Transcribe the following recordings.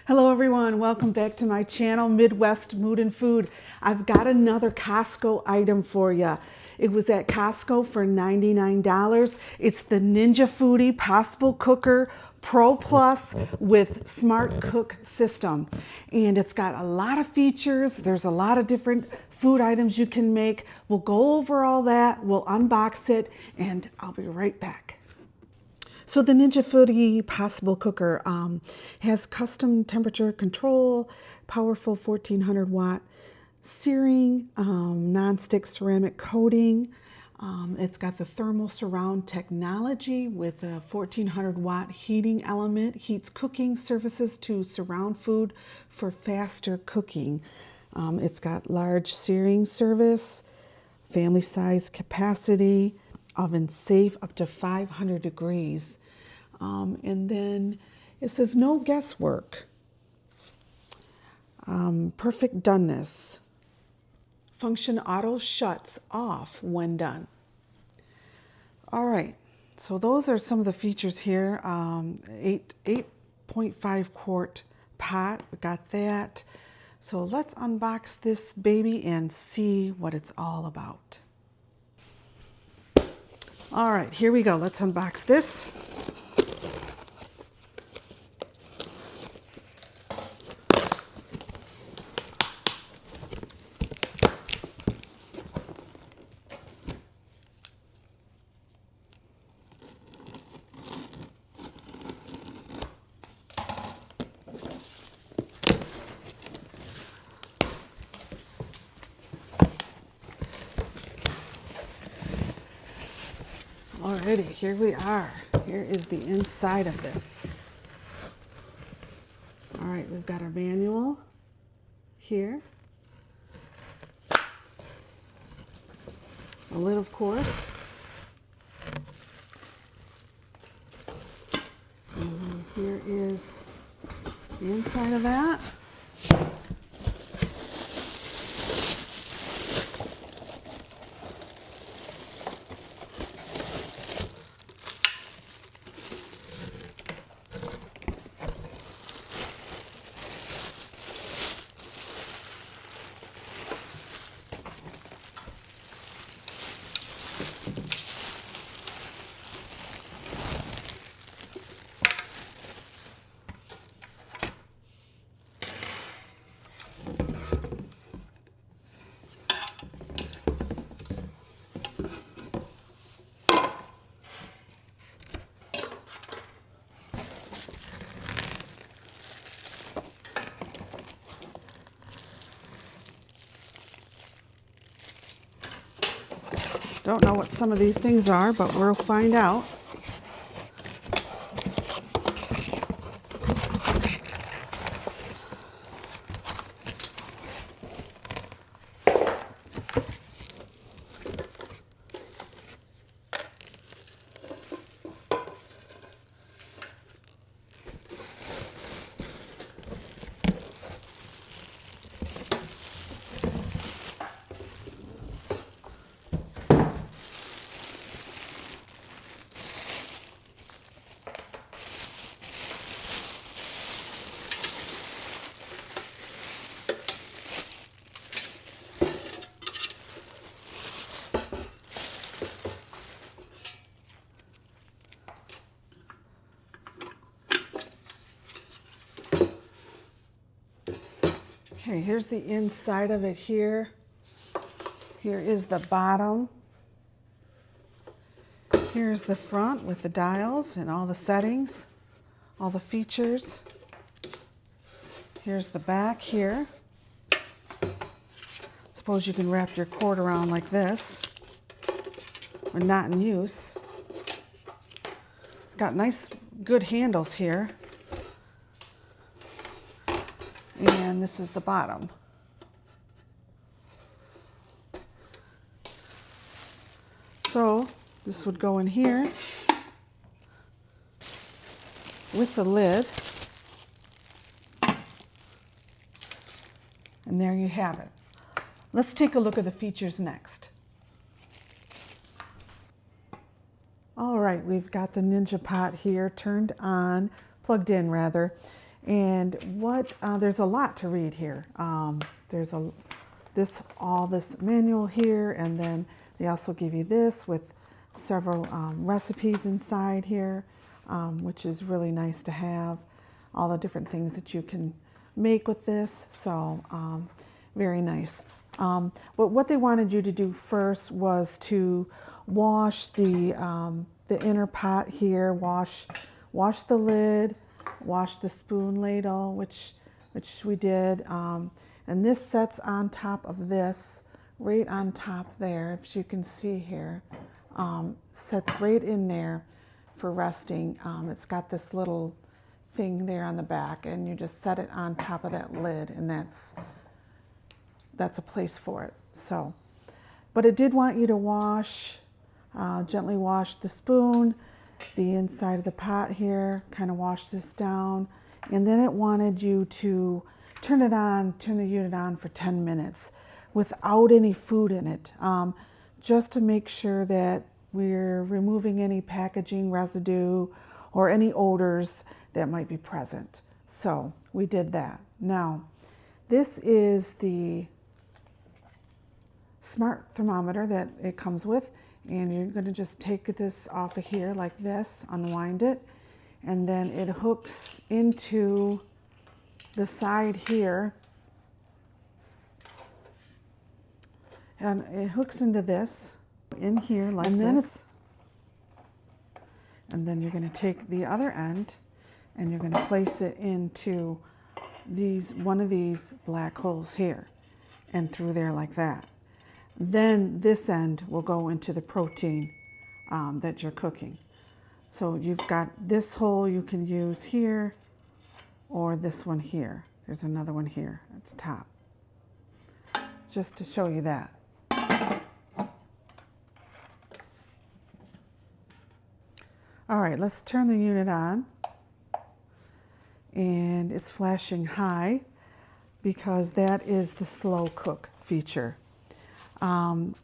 Hello everyone, welcome back to my channel, Midwest Mood and Food. I've got another Costco item for you. It was at Costco for $99. It's the Ninja Foodi Possible Cooker Pro Plus with Smart Cook System. And it's got a lot of features. There's a lot of different food items you can make. We'll go over all that, we'll unbox it, and I'll be right back. So the Ninja Foodi Possible Cooker has custom temperature control, powerful 1400 watt searing, non-stick ceramic coating. It's got the thermal surround technology with a 1400 watt heating element, heats cooking surfaces to surround food for faster cooking. It's got large searing service, family size capacity, oven safe up to 500 degrees. And then it says no guesswork. Perfect doneness. Function auto shuts off when done. All right, so those are some of the features here. 8.5 quart pot, we got that. So let's unbox this baby and see what it's all about. All right, here we go. Let's unbox this. Alrighty, here we are. Here is the inside of this. All right, we've got our manual here. A lid, of course. And here is the inside of that. Don't know what some of these things are, but we'll find out. Okay, here's the inside of it here. Here is the bottom. Here's the front with the dials and all the settings, all the features. Here's the back here. Suppose you can wrap your cord around like this when not in use. It's got nice, good handles here. And this is the bottom. So this would go in here with the lid. And there you have it. Let's take a look at the features next. All right, we've got the Ninja pot here turned on, plugged in rather. And what there's a lot to read here. There's all this manual here, and then they also give you this with several recipes inside here, which is really nice to have. All the different things that you can make with this, so very nice. But what they wanted you to do first was to wash the inner pot here, wash the lid, wash the spoon ladle, which we did. And this sets on top of this, right on top there, if you can see here, sets right in there for resting. It's got this little thing there on the back, and you just set it on top of that lid, and that's a place for it. So, but it did want you to wash, gently wash the spoon, the inside of the pot here, kind of wash this down, and then it wanted you to turn the unit on for 10 minutes without any food in it, just to make sure that we're removing any packaging residue or any odors that might be present. So we did that. Now, this is the smart thermometer that it comes with, and you're going to just take this off of here like this, unwind it, and then it hooks into the side here, and it hooks into this in here like this, and then you're going to take the other end and you're going to place it into one of these black holes here and through there like that. Then this end will go into the protein that you're cooking. So you've got this hole you can use here, or this one here. There's another one here at the top, just to show you that. All right, let's turn the unit on, and it's flashing high because that is the slow cook feature. And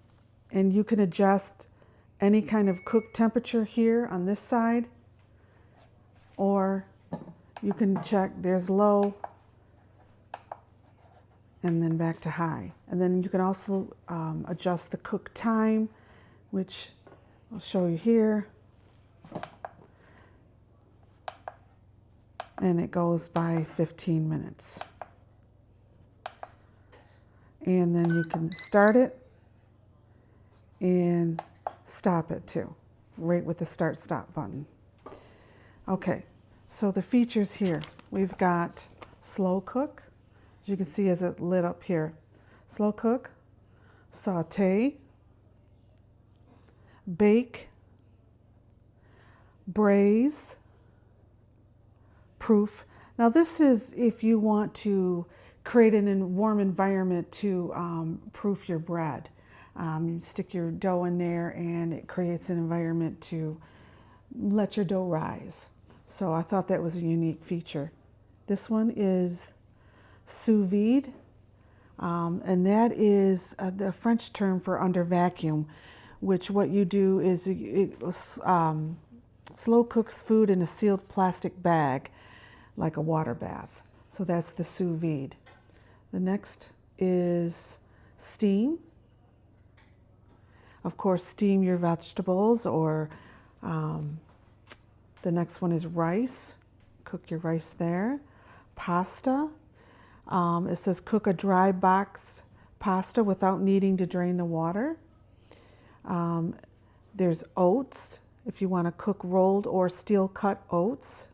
you can adjust any kind of cook temperature here on this side, or you can check, there's low and then back to high. And then you can also adjust the cook time, which I'll show you here. And it goes by 15 minutes. And then you can start it and stop it too, right with the start stop button. Okay, so the features here, we've got slow cook, as you can see as it lit up here. Slow cook, saute, bake, braise, proof. Now this is if you want to create a warm environment to proof your bread. You stick your dough in there and it creates an environment to let your dough rise. So I thought that was a unique feature. This one is sous vide, and that is the French term for under vacuum, which what you do is it slow cooks food in a sealed plastic bag like a water bath. So that's the sous vide. The next is steam. Of course, steam your vegetables, or the next one is rice. Cook your rice there. Pasta. It says cook a dry box pasta without needing to drain the water. There's oats, if you want to cook rolled or steel cut oats.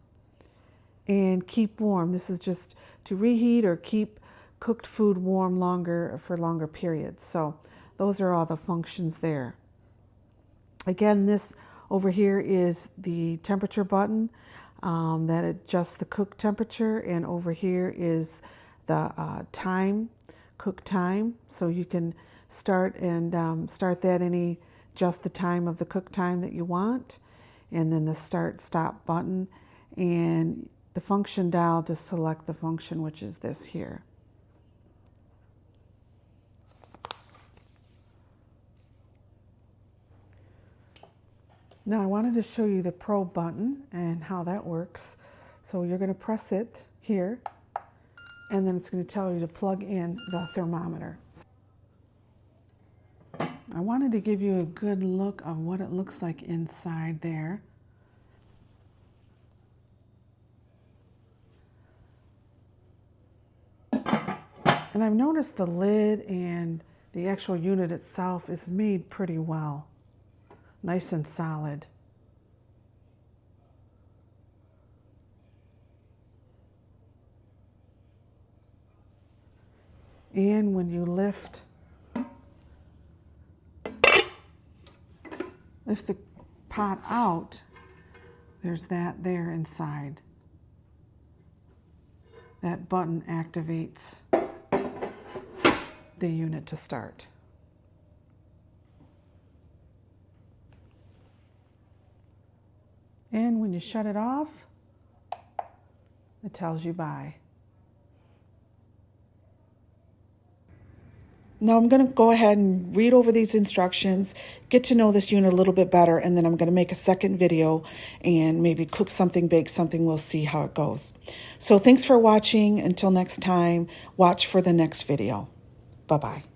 And keep warm. This is just to reheat or keep cooked food warm for longer periods. So those are all the functions there. Again, this over here is the temperature button that adjusts the cook temperature, and over here is the cook time. So you can start that adjust the time of the cook time that you want, and then the start stop button, and the function dial to select the function, which is this here. Now I wanted to show you the Pro button and how that works. So you're going to press it here, and then it's going to tell you to plug in the thermometer. I wanted to give you a good look of what it looks like inside there. And I've noticed the lid and the actual unit itself is made pretty well. Nice and solid. And when you lift the pot out, there's that there inside. That button activates the unit to start. And when you shut it off, it tells you bye. Now I'm going to go ahead and read over these instructions, get to know this unit a little bit better, and then I'm going to make a second video and maybe cook something, bake something. We'll see how it goes. So thanks for watching. Until next time, watch for the next video. Bye-bye.